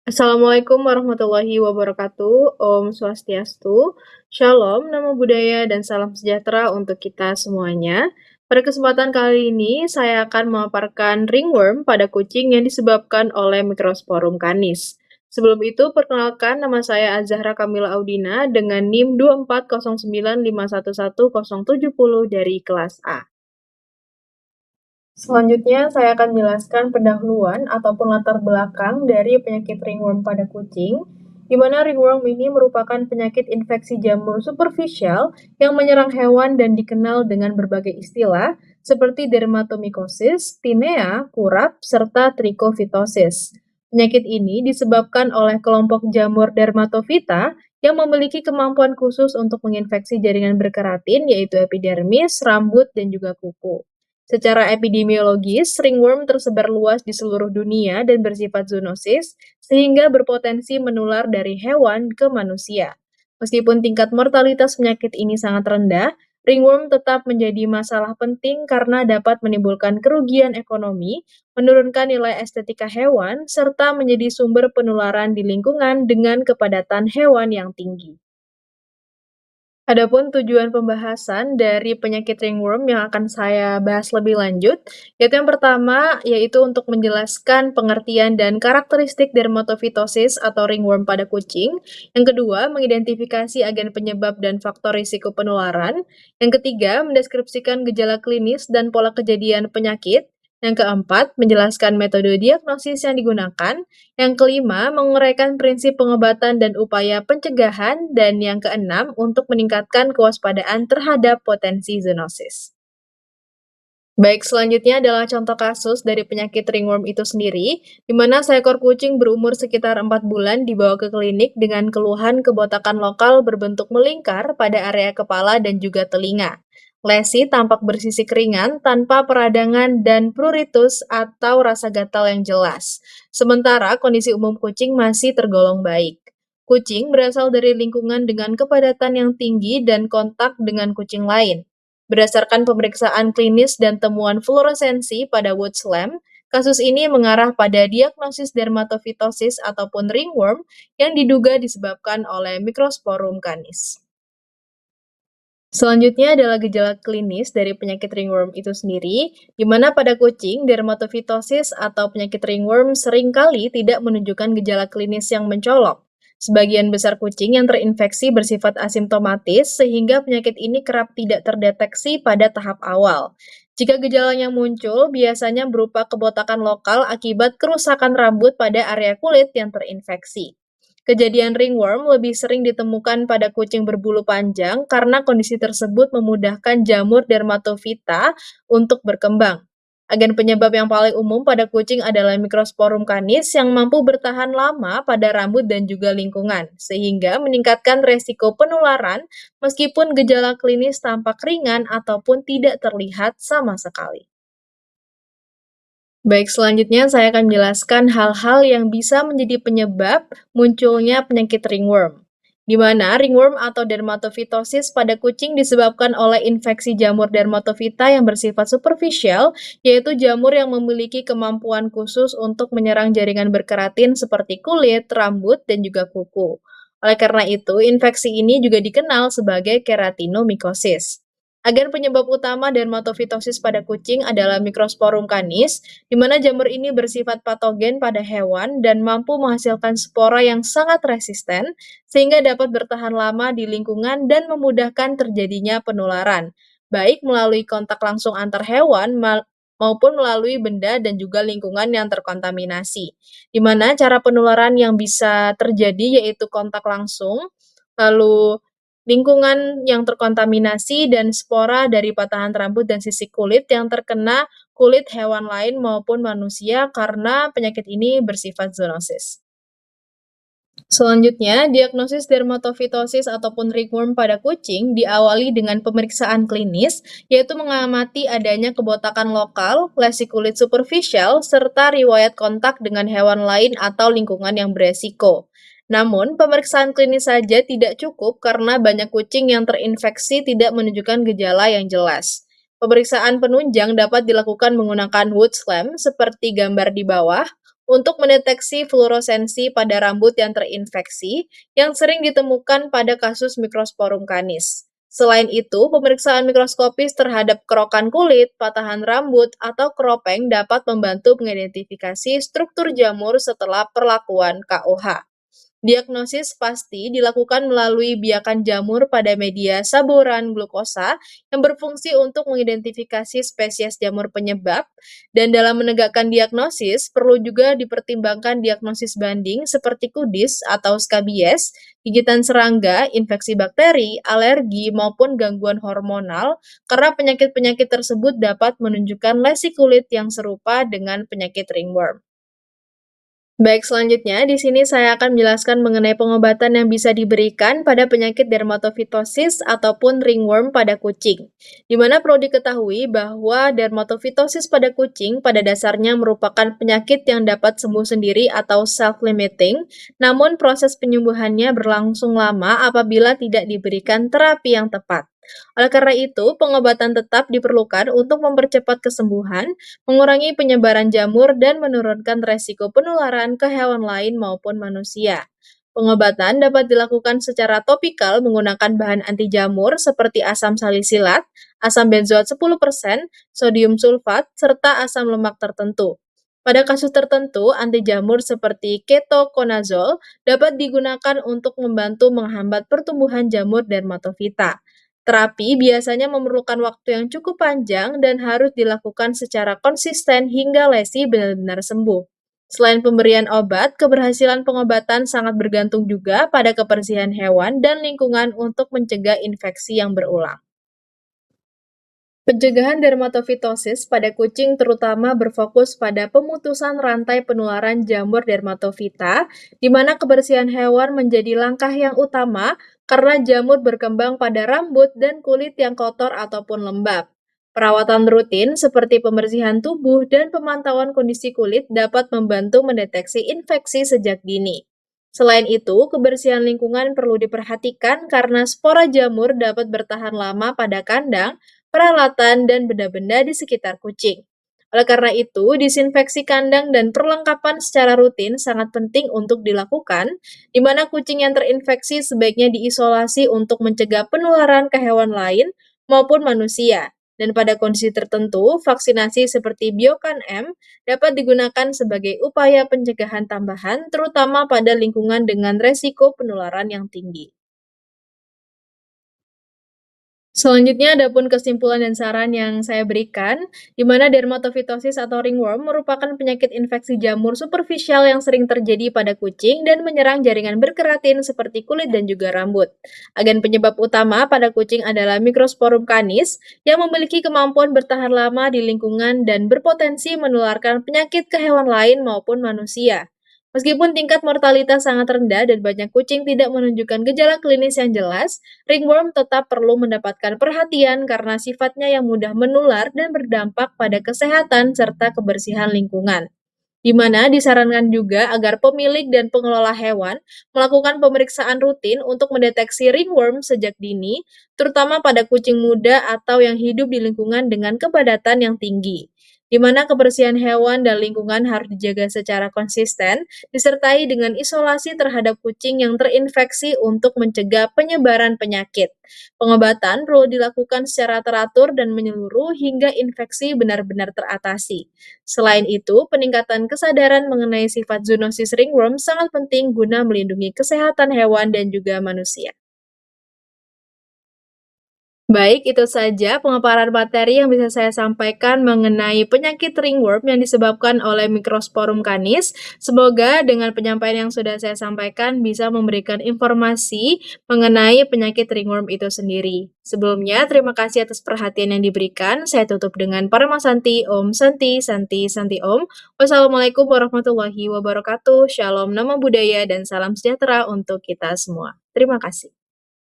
Assalamualaikum warahmatullahi wabarakatuh. Om Swastiastu. Shalom, namo buddhaya, dan salam sejahtera untuk kita semuanya. Pada kesempatan kali ini, saya akan memaparkan ringworm pada kucing yang disebabkan oleh Microsporum canis. Sebelum itu, perkenalkan nama saya Azahra Kamila Audina dengan NIM 24095110710 dari kelas A. Selanjutnya, saya akan menjelaskan pendahuluan ataupun latar belakang dari penyakit ringworm pada kucing, di mana ringworm ini merupakan penyakit infeksi jamur superficial yang menyerang hewan dan dikenal dengan berbagai istilah seperti dermatomycosis, tinea, kurap, serta trichofitosis. Penyakit ini disebabkan oleh kelompok jamur dermatofita yang memiliki kemampuan khusus untuk menginfeksi jaringan berkeratin, yaitu epidermis, rambut, dan juga kuku. Secara epidemiologis, ringworm tersebar luas di seluruh dunia dan bersifat zoonosis, sehingga berpotensi menular dari hewan ke manusia. Meskipun tingkat mortalitas penyakit ini sangat rendah, ringworm tetap menjadi masalah penting karena dapat menimbulkan kerugian ekonomi, menurunkan nilai estetika hewan, serta menjadi sumber penularan di lingkungan dengan kepadatan hewan yang tinggi. Adapun tujuan pembahasan dari penyakit ringworm yang akan saya bahas lebih lanjut, yaitu yang pertama, yaitu untuk menjelaskan pengertian dan karakteristik dermatofitosis atau ringworm pada kucing. Yang kedua, mengidentifikasi agen penyebab dan faktor risiko penularan. Yang ketiga, mendeskripsikan gejala klinis dan pola kejadian penyakit. Yang keempat, menjelaskan metode diagnosis yang digunakan. Yang kelima, menguraikan prinsip pengobatan dan upaya pencegahan. Dan yang keenam, untuk meningkatkan kewaspadaan terhadap potensi zoonosis. Baik, selanjutnya adalah contoh kasus dari penyakit ringworm itu sendiri, di mana seekor kucing berumur sekitar 4 bulan dibawa ke klinik dengan keluhan kebotakan lokal berbentuk melingkar pada area kepala dan juga telinga. Lesi tampak bersisik ringan tanpa peradangan dan pruritus atau rasa gatal yang jelas. Sementara kondisi umum kucing masih tergolong baik. Kucing berasal dari lingkungan dengan kepadatan yang tinggi dan kontak dengan kucing lain. Berdasarkan pemeriksaan klinis dan temuan fluoresensi pada Woods Lamb, kasus ini mengarah pada diagnosis dermatofitosis ataupun ringworm yang diduga disebabkan oleh Microsporum canis. Selanjutnya adalah gejala klinis dari penyakit ringworm itu sendiri, di mana pada kucing, dermatofitosis atau penyakit ringworm seringkali tidak menunjukkan gejala klinis yang mencolok. Sebagian besar kucing yang terinfeksi bersifat asimptomatis, sehingga penyakit ini kerap tidak terdeteksi pada tahap awal. Jika gejalanya muncul, biasanya berupa kebotakan lokal akibat kerusakan rambut pada area kulit yang terinfeksi. Kejadian ringworm lebih sering ditemukan pada kucing berbulu panjang karena kondisi tersebut memudahkan jamur dermatofita untuk berkembang. Agen penyebab yang paling umum pada kucing adalah Microsporum canis yang mampu bertahan lama pada rambut dan juga lingkungan, sehingga meningkatkan resiko penularan meskipun gejala klinis tampak ringan ataupun tidak terlihat sama sekali. Baik, selanjutnya saya akan menjelaskan hal-hal yang bisa menjadi penyebab munculnya penyakit ringworm. Di mana ringworm atau dermatofitosis pada kucing disebabkan oleh infeksi jamur dermatofita yang bersifat superficial, yaitu jamur yang memiliki kemampuan khusus untuk menyerang jaringan berkeratin seperti kulit, rambut, dan juga kuku. Oleh karena itu, infeksi ini juga dikenal sebagai keratinomycosis. Agen penyebab utama dermatofitosis pada kucing adalah Microsporum canis, di mana jamur ini bersifat patogen pada hewan dan mampu menghasilkan spora yang sangat resisten, sehingga dapat bertahan lama di lingkungan dan memudahkan terjadinya penularan, baik melalui kontak langsung antar hewan maupun melalui benda dan juga lingkungan yang terkontaminasi. Di mana cara penularan yang bisa terjadi yaitu kontak langsung, lalu lingkungan yang terkontaminasi dan spora dari patahan rambut dan sisik kulit yang terkena kulit hewan lain maupun manusia karena penyakit ini bersifat zoonosis. Selanjutnya, diagnosis dermatofitosis ataupun ringworm pada kucing diawali dengan pemeriksaan klinis, yaitu mengamati adanya kebotakan lokal, lesi kulit superficial, serta riwayat kontak dengan hewan lain atau lingkungan yang beresiko. Namun, pemeriksaan klinis saja tidak cukup karena banyak kucing yang terinfeksi tidak menunjukkan gejala yang jelas. Pemeriksaan penunjang dapat dilakukan menggunakan Woods Lamb seperti gambar di bawah untuk mendeteksi fluoresensi pada rambut yang terinfeksi yang sering ditemukan pada kasus Microsporum canis. Selain itu, pemeriksaan mikroskopis terhadap kerokan kulit, patahan rambut, atau keropeng dapat membantu mengidentifikasi struktur jamur setelah perlakuan KOH. Diagnosis pasti dilakukan melalui biakan jamur pada media saluran glukosa yang berfungsi untuk mengidentifikasi spesies jamur penyebab, dan dalam menegakkan diagnosis perlu juga dipertimbangkan diagnosis banding seperti kudis atau skabies, gigitan serangga, infeksi bakteri, alergi, maupun gangguan hormonal, karena penyakit-penyakit tersebut dapat menunjukkan lesi kulit yang serupa dengan penyakit ringworm. Baik, selanjutnya di sini saya akan menjelaskan mengenai pengobatan yang bisa diberikan pada penyakit dermatofitosis ataupun ringworm pada kucing. Di mana perlu diketahui bahwa dermatofitosis pada kucing pada dasarnya merupakan penyakit yang dapat sembuh sendiri atau self-limiting, namun proses penyembuhannya berlangsung lama apabila tidak diberikan terapi yang tepat. Oleh karena itu, pengobatan tetap diperlukan untuk mempercepat kesembuhan, mengurangi penyebaran jamur, dan menurunkan resiko penularan ke hewan lain maupun manusia. Pengobatan dapat dilakukan secara topikal menggunakan bahan anti jamur seperti asam salisilat, asam benzoat 10%, sodium sulfat, serta asam lemak tertentu. Pada kasus tertentu, anti jamur seperti ketoconazole dapat digunakan untuk membantu menghambat pertumbuhan jamur dermatofita. Terapi biasanya memerlukan waktu yang cukup panjang dan harus dilakukan secara konsisten hingga lesi benar-benar sembuh. Selain pemberian obat, keberhasilan pengobatan sangat bergantung juga pada kebersihan hewan dan lingkungan untuk mencegah infeksi yang berulang. Pencegahan dermatofitosis pada kucing terutama berfokus pada pemutusan rantai penularan jamur dermatofita, di mana kebersihan hewan menjadi langkah yang utama karena jamur berkembang pada rambut dan kulit yang kotor ataupun lembab. Perawatan rutin seperti pembersihan tubuh dan pemantauan kondisi kulit dapat membantu mendeteksi infeksi sejak dini. Selain itu, kebersihan lingkungan perlu diperhatikan karena spora jamur dapat bertahan lama pada kandang, peralatan, dan benda-benda di sekitar kucing. Oleh karena itu, disinfeksi kandang dan perlengkapan secara rutin sangat penting untuk dilakukan, di mana kucing yang terinfeksi sebaiknya diisolasi untuk mencegah penularan ke hewan lain maupun manusia. Dan pada kondisi tertentu, vaksinasi seperti Biokan M dapat digunakan sebagai upaya pencegahan tambahan, terutama pada lingkungan dengan resiko penularan yang tinggi. Selanjutnya ada pun kesimpulan dan saran yang saya berikan, di mana dermatofitosis atau ringworm merupakan penyakit infeksi jamur superficial yang sering terjadi pada kucing dan menyerang jaringan berkeratin seperti kulit dan juga rambut. Agen penyebab utama pada kucing adalah Microsporum canis yang memiliki kemampuan bertahan lama di lingkungan dan berpotensi menularkan penyakit ke hewan lain maupun manusia. Meskipun tingkat mortalitas sangat rendah dan banyak kucing tidak menunjukkan gejala klinis yang jelas, ringworm tetap perlu mendapatkan perhatian karena sifatnya yang mudah menular dan berdampak pada kesehatan serta kebersihan lingkungan, di mana disarankan juga agar pemilik dan pengelola hewan melakukan pemeriksaan rutin untuk mendeteksi ringworm sejak dini, terutama pada kucing muda atau yang hidup di lingkungan dengan kepadatan yang tinggi, di mana kebersihan hewan dan lingkungan harus dijaga secara konsisten, disertai dengan isolasi terhadap kucing yang terinfeksi untuk mencegah penyebaran penyakit. Pengobatan perlu dilakukan secara teratur dan menyeluruh hingga infeksi benar-benar teratasi. Selain itu, peningkatan kesadaran mengenai sifat zoonosis ringworm sangat penting guna melindungi kesehatan hewan dan juga manusia. Baik, itu saja pemaparan materi yang bisa saya sampaikan mengenai penyakit ringworm yang disebabkan oleh Microsporum canis. Semoga dengan penyampaian yang sudah saya sampaikan bisa memberikan informasi mengenai penyakit ringworm itu sendiri. Sebelumnya, terima kasih atas perhatian yang diberikan. Saya tutup dengan Paramasanti, Om Santi, Santi, Santi Om. Wassalamualaikum warahmatullahi wabarakatuh. Shalom, nama budaya, dan salam sejahtera untuk kita semua. Terima kasih.